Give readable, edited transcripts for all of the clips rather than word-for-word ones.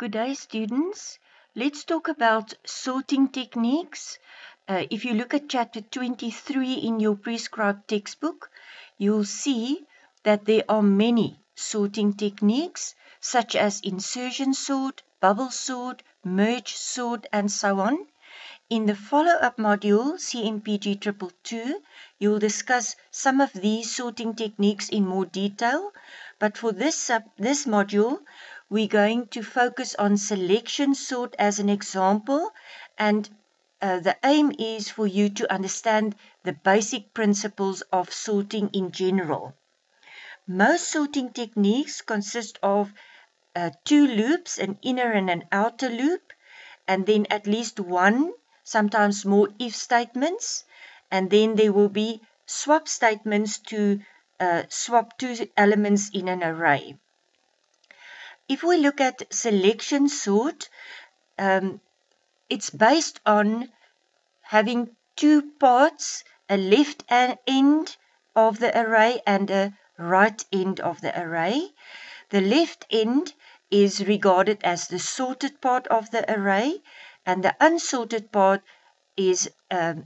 Good day, students. Let's talk about sorting techniques. If you look at chapter 23 in your prescribed textbook, you'll see that there are many sorting techniques, such as insertion sort, bubble sort, merge sort, and so on. In the follow-up module, CMPG 222, you'll discuss some of these sorting techniques in more detail, but for this module, we're going to focus on selection sort as an example, and the aim is for you to understand the basic principles of sorting in general. Most sorting techniques consist of two loops, an inner and an outer loop, and then at least one, sometimes more if statements, and then there will be swap statements to swap two elements in an array. If we look at selection sort, it's based on having two parts, a left end of the array and a right end of the array. The left end is regarded as the sorted part of the array, and the unsorted part is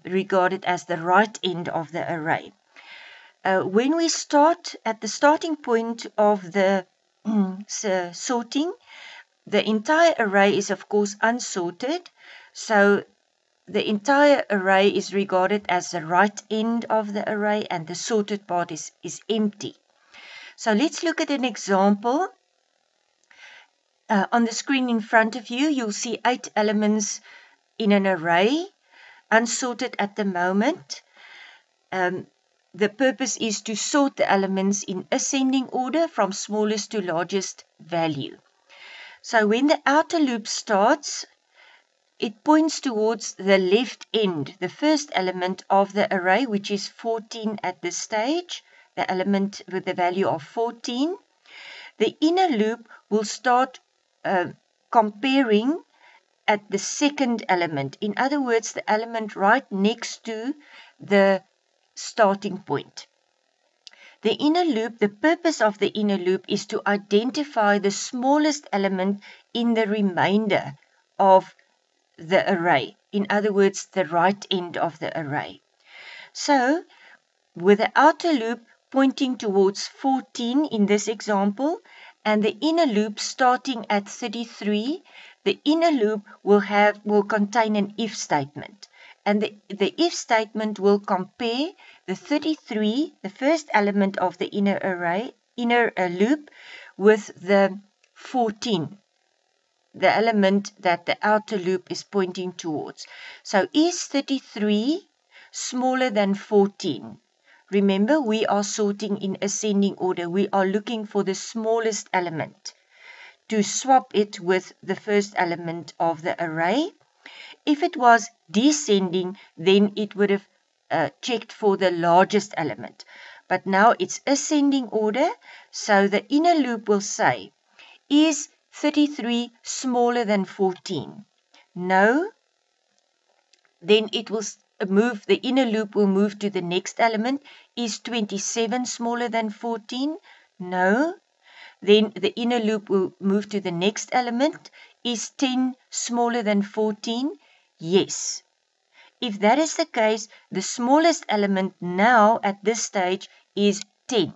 regarded as the right end of the array. When we start at the starting point of the sorting, the entire array is of course unsorted, so the entire array is regarded as the right end of the array and the sorted part is empty. So let's look at an example. On the screen in front of you, you'll see 8 elements in an array, unsorted at the moment. The purpose is to sort the elements in ascending order from smallest to largest value. So when the outer loop starts, it points towards the left end, the first element of the array, which is 14 at this stage, the element with the value of 14. The inner loop will start comparing at the second element. In other words, the element right next to the starting point. The inner loop, the purpose of the inner loop is to identify the smallest element in the remainder of the array. In other words, the right end of the array. So, with the outer loop pointing towards 14 in this example, and the inner loop starting at 33, the inner loop will contain an if statement. And the if statement will compare the 33, the first element of the inner loop, with the 14, the element that the outer loop is pointing towards. So is 33 smaller than 14? Remember, we are sorting in ascending order. We are looking for the smallest element to swap it with the first element of the array. If it was descending, then it would have checked for the largest element. But now it's ascending order, so the inner loop will say, is 33 smaller than 14? No. Then it will move, the inner loop will move to the next element. Is 27 smaller than 14? No. Then the inner loop will move to the next element. Is 10 smaller than 14? Yes. If that is the case, the smallest element now at this stage is 10.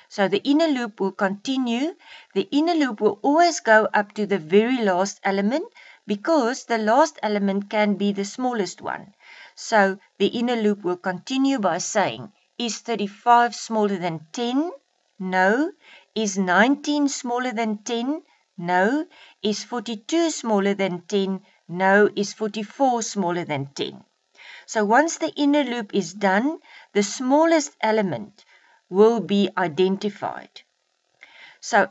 So the inner loop will continue. The inner loop will always go up to the very last element because the last element can be the smallest one. So the inner loop will continue by saying, is 35 smaller than 10? No. Is 19 smaller than 10? No. Is 42 smaller than 10? No. Is 44 smaller than 10? So once the inner loop is done, the smallest element will be identified. So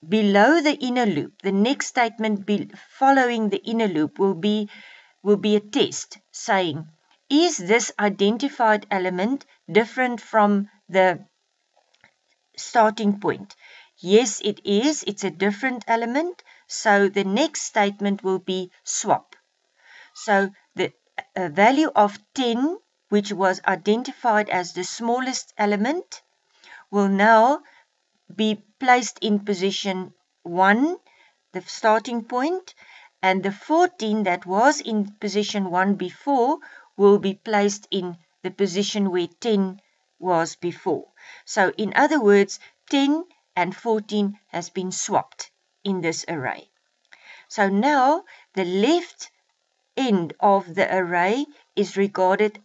below the inner loop, the next statement following the inner loop will be a test saying, is this identified element different from the starting point? Yes, it is. It's a different element. So the next statement will be swap. So the value of 10, which was identified as the smallest element, will now be placed in position 1 the starting point, and the 14 that was in position 1 before will be placed in the position where 10 was before. So in other words, 10 and 14 has been swapped in this array. So now the left end of the array is regarded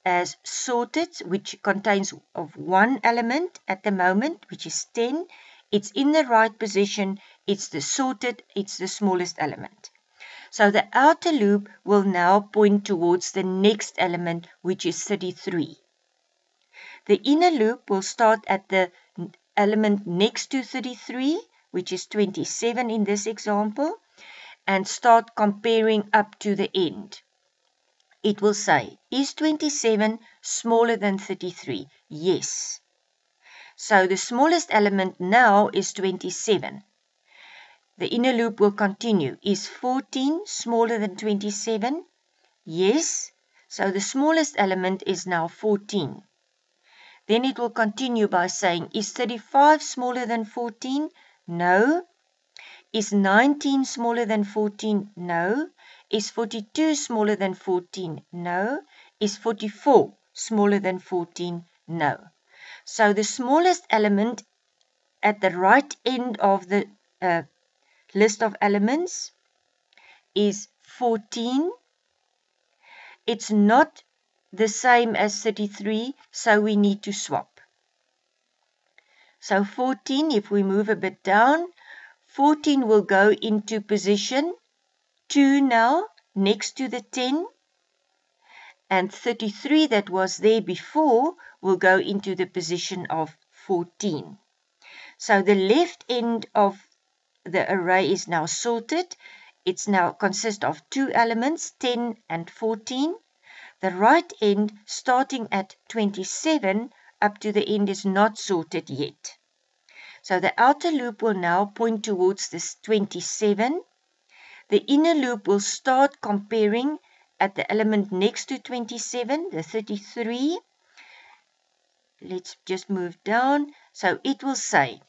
as sorted, which contains of one element at the moment, which is 10. It's in the right position, it's the sorted, it's the smallest element. So the outer loop will now point towards the next element, which is 33. The inner loop will start at the element next to 33, which is 27 in this example, and start comparing up to the end. It will say, is 27 smaller than 33? Yes. So the smallest element now is 27. The inner loop will continue. Is 14 smaller than 27? Yes. So the smallest element is now 14. Then it will continue by saying, is 35 smaller than 14? No. Is 19 smaller than 14? No. Is 42 smaller than 14? No. Is 44 smaller than 14? No. So the smallest element at the right end of the list of elements is 14. It's not the same as 33, so we need to swap. So 14, if we move a bit down, 14 will go into position 2 now, next to the 10. And 33 that was there before will go into the position of 14. So the left end of the array is now sorted. It's now consists of two elements, 10 and 14. The right end, starting at 27, up to the end is not sorted yet. So the outer loop will now point towards this 27. The inner loop will start comparing at the element next to 27, the 33. Let's just move down. So it will say,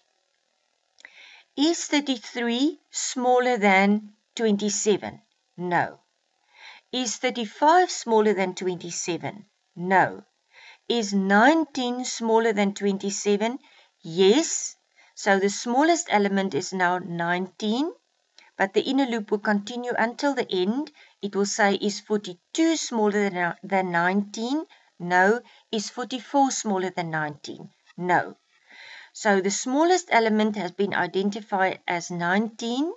is 33 smaller than 27? No. Is 35 smaller than 27? No. Is 19 smaller than 27? Yes. So the smallest element is now 19, but the inner loop will continue until the end. It will say, is 42 smaller than 19? No. Is 44 smaller than 19? No. So the smallest element has been identified as 19.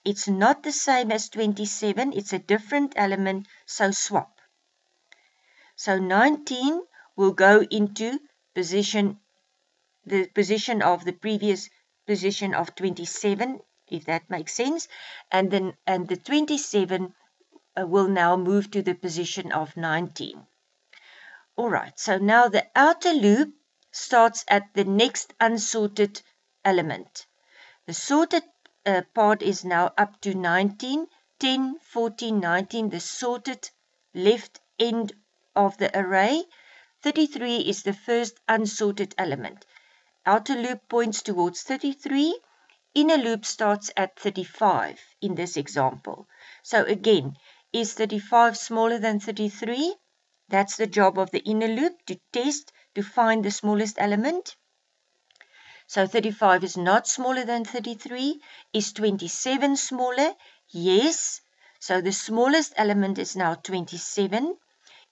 It's not the same as 27. It's a different element, so swap. So 19 will go into the position of the previous position of 27, if that makes sense. And the 27 will now move to the position of 19. All right, so now the outer loop starts at the next unsorted element. The sorted part is now up to 19, 10, 14, 19, the sorted left end of the array. 33 is the first unsorted element. Outer loop points towards 33. Inner loop starts at 35 in this example. So again, is 35 smaller than 33? That's the job of the inner loop, to test, to find the smallest element. So 35 is not smaller than 33. Is 27 smaller? Yes. So the smallest element is now 27.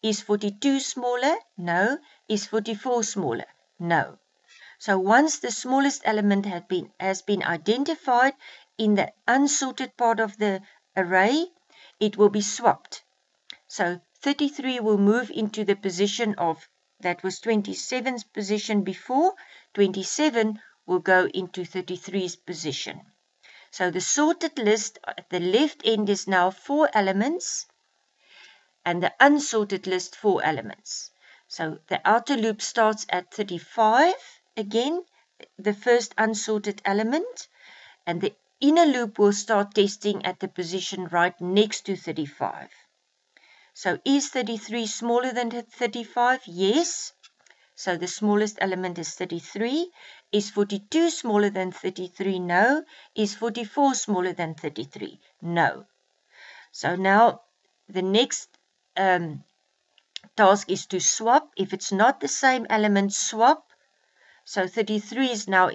Is 42 smaller? No. Is 44 smaller? No. So once the smallest element has been identified in the unsorted part of the array, it will be swapped. So 33 will move into the position of, that was 27's position before. 27 will go into 33's position. So the sorted list at the left end is now 4 elements, and the unsorted list 4 elements. So the outer loop starts at 35, again, the first unsorted element, and the inner loop will start testing at the position right next to 35. So is 33 smaller than 35? Yes. So the smallest element is 33. Is 42 smaller than 33? No. Is 44 smaller than 33? No. So now the next task is to swap. If it's not the same element, swap. So 33 is now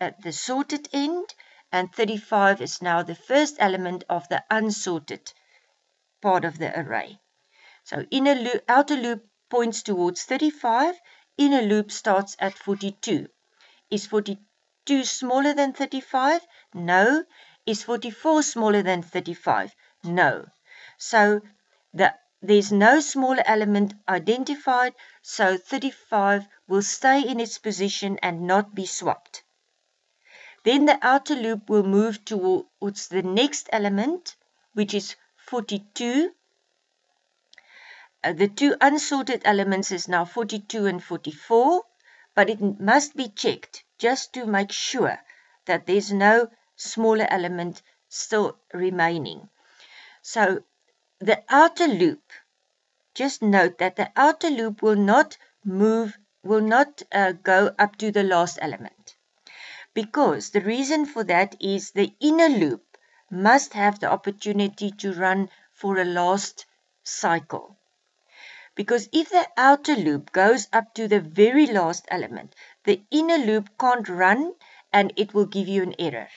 at the sorted end, and 35 is now the first element of the unsorted part of the array. So inner loop, outer loop points towards 35, inner loop starts at 42. Is 42 smaller than 35? No. Is 44 smaller than 35? No. So there's no smaller element identified, so 35 will stay in its position and not be swapped. Then the outer loop will move towards the next element, which is 42. The two unsorted elements is now 42 and 44, but it must be checked just to make sure that there's no smaller element still remaining. So the outer loop, just note that the outer loop will not go up to the last element, because the reason for that is the inner loop must have the opportunity to run for a last cycle. Because if the outer loop goes up to the very last element, the inner loop can't run and it will give you an error.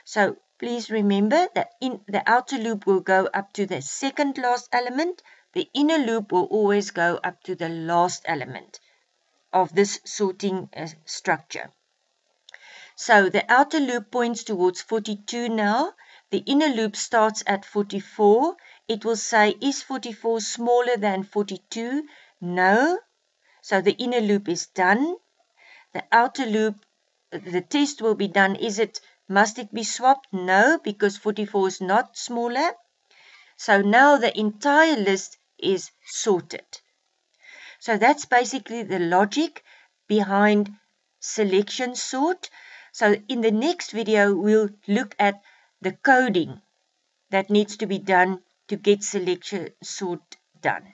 So please remember that the outer loop will go up to the second last element. The inner loop will always go up to the last element of this sorting structure. So the outer loop points towards 42 now. The inner loop starts at 44. It will say, is 44 smaller than 42? No. So the inner loop is done. The outer loop, the test will be done. Must it be swapped? No, because 44 is not smaller. So now the entire list is sorted. So that's basically the logic behind selection sort. So in the next video, we'll look at the coding that needs to be done to get selection sort done.